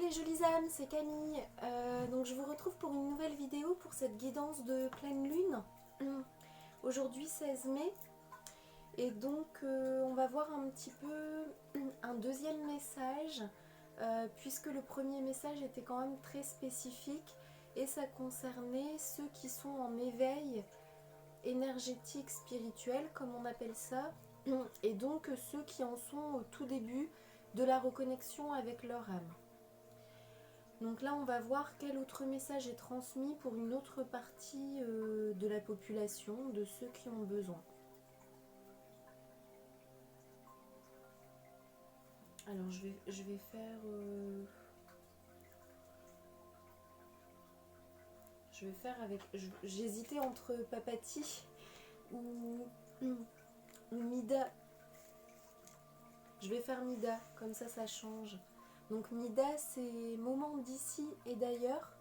les jolies âmes, c'est Camille. Donc je vous retrouve pour une nouvelle vidéo pour cette guidance de pleine lune. Aujourd'hui 16 mai. Et donc on va voir un petit peu un deuxième message, puisque le premier message était quand même très spécifique et ça concernait ceux qui sont en éveil énergétique, spirituel, comme on appelle ça, et donc ceux qui en sont au tout début de la reconnexion avec leur âme. Donc là, on va voir quel autre message est transmis pour une autre partie de la population, de ceux qui ont besoin. Alors, je vais faire... je vais faire avec... J'hésitais entre Papati ou Mida. Je vais faire Mida, comme ça change. Donc Mida, c'est moment d'ici et d'ailleurs.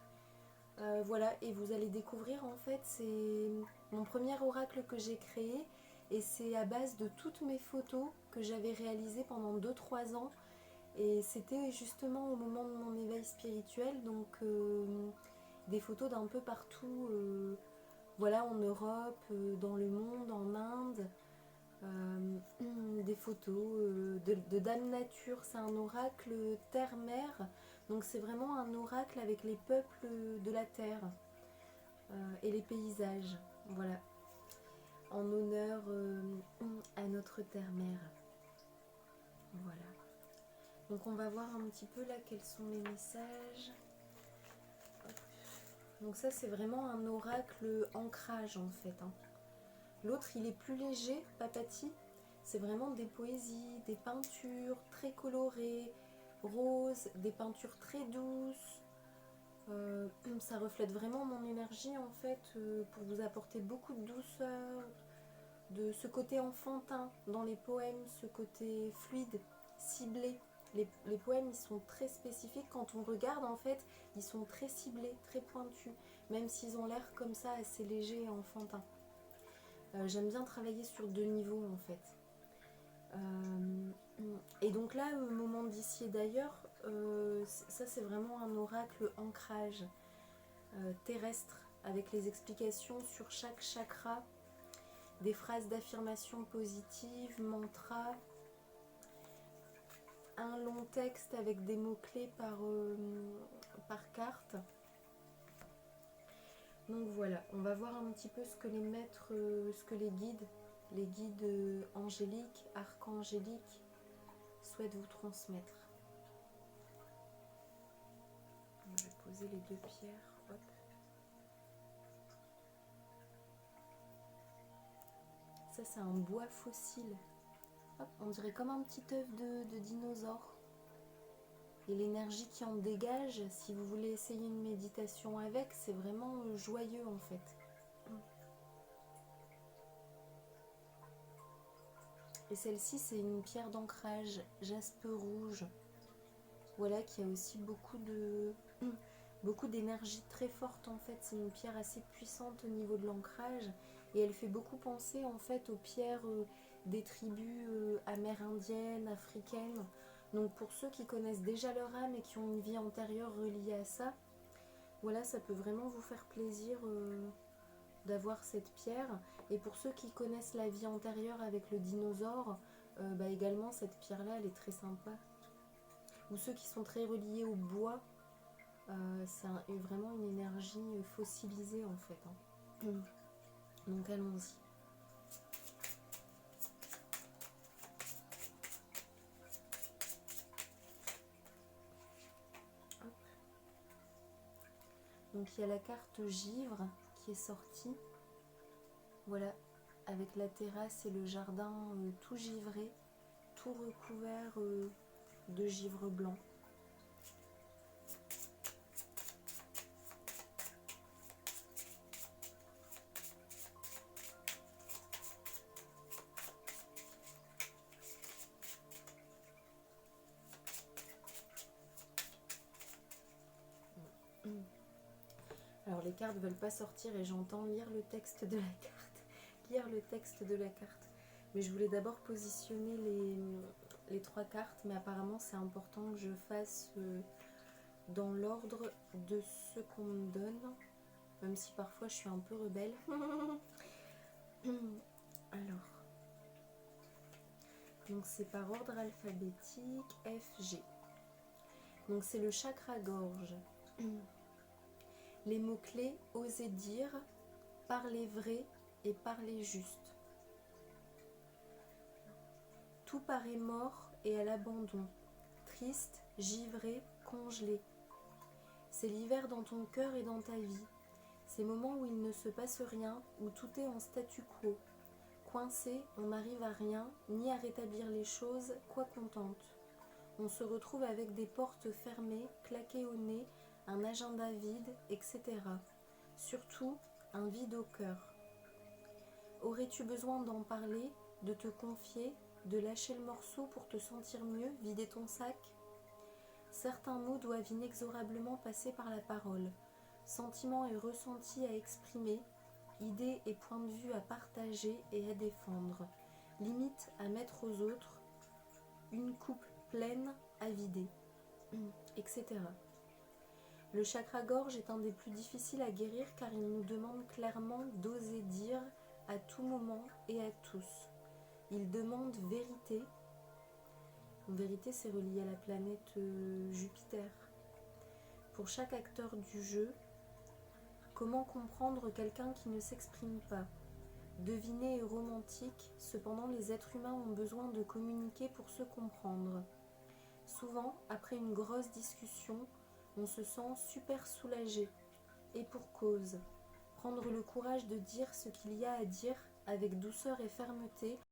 Voilà, et vous allez découvrir, en fait, c'est mon premier oracle que j'ai créé et c'est à base de toutes mes photos que j'avais réalisées pendant 2-3 ans, et c'était justement au moment de mon éveil spirituel, donc des photos d'un peu partout, voilà, en Europe, dans le monde, en Inde, des photos de Dame Nature. C'est un oracle terre-mer, donc c'est vraiment un oracle avec les peuples de la terre et les paysages, voilà, en honneur à notre terre-mère. Voilà. Donc on va voir un petit peu là quels sont les messages. Hop. Donc ça c'est vraiment un oracle ancrage en fait, hein. L'autre il est plus léger, Papati. C'est vraiment des poésies, des peintures très colorées, roses, des peintures très douces. Ça reflète vraiment mon énergie en fait, pour vous apporter beaucoup de douceur, de ce côté enfantin dans les poèmes, ce côté fluide, ciblé. Les poèmes ils sont très spécifiques, quand on regarde en fait ils sont très ciblés, très pointus, même s'ils ont l'air comme ça assez légers et enfantins. J'aime bien travailler sur 2 niveaux en fait. Et donc là, moment d'ici et d'ailleurs, ça c'est vraiment un oracle ancrage terrestre, avec les explications sur chaque chakra, des phrases d'affirmation positive, mantras, un long texte avec des mots-clés par carte. Donc voilà, on va voir un petit peu ce que les maîtres, ce que les guides angéliques, archangéliques souhaitent vous transmettre. Je vais poser les 2 pierres, hop. Ça c'est un bois fossile. Hop, on dirait comme un petit œuf de dinosaure. Et l'énergie qui en dégage, si vous voulez essayer une méditation avec, c'est vraiment joyeux en fait. Et celle-ci, c'est une pierre d'ancrage, jaspe rouge. Voilà, qui a aussi beaucoup d'énergie très forte en fait. C'est une pierre assez puissante au niveau de l'ancrage. Et elle fait beaucoup penser en fait aux pierres des tribus amérindiennes, africaines. Donc pour ceux qui connaissent déjà leur âme et qui ont une vie antérieure reliée à ça, voilà, ça peut vraiment vous faire plaisir d'avoir cette pierre. Et pour ceux qui connaissent la vie antérieure avec le dinosaure, également cette pierre là elle est très sympa. Ou ceux qui sont très reliés au bois, c'est vraiment une énergie fossilisée en fait, hein. Donc allons-y. Donc il y a la carte givre qui est sortie. Voilà, avec la terrasse et le jardin tout givré, tout recouvert de givre blanc. Alors les cartes ne veulent pas sortir et j'entends lire le texte de la carte. Mais je voulais d'abord positionner les 3 cartes, mais apparemment c'est important que je fasse dans l'ordre de ce qu'on me donne, même si parfois je suis un peu rebelle. Alors, donc c'est par ordre alphabétique, F, G. Donc c'est le chakra gorge. Les mots-clés, oser dire, parler vrai et parler juste. Tout paraît mort et à l'abandon, triste, givré, congelé. C'est l'hiver dans ton cœur et dans ta vie. Ces moments où il ne se passe rien, où tout est en statu quo. Coincé, on n'arrive à rien, ni à rétablir les choses, quoi qu'on tente. On se retrouve avec des portes fermées, claquées au nez, un agenda vide, etc. Surtout, un vide au cœur. Aurais-tu besoin d'en parler, de te confier, de lâcher le morceau pour te sentir mieux, vider ton sac? Certains mots doivent inexorablement passer par la parole. Sentiments et ressentis à exprimer, idées et points de vue à partager et à défendre, limites à mettre aux autres, une coupe pleine à vider, etc. Le chakra-gorge est un des plus difficiles à guérir car il nous demande clairement d'oser dire à tout moment et à tous. Il demande vérité. Vérité, c'est relié à la planète Jupiter. Pour chaque acteur du jeu, comment comprendre quelqu'un qui ne s'exprime pas? Deviné et romantique, cependant les êtres humains ont besoin de communiquer pour se comprendre. Souvent, après une grosse discussion, on se sent super soulagé. Et pour cause. Prendre le courage de dire ce qu'il y a à dire avec douceur et fermeté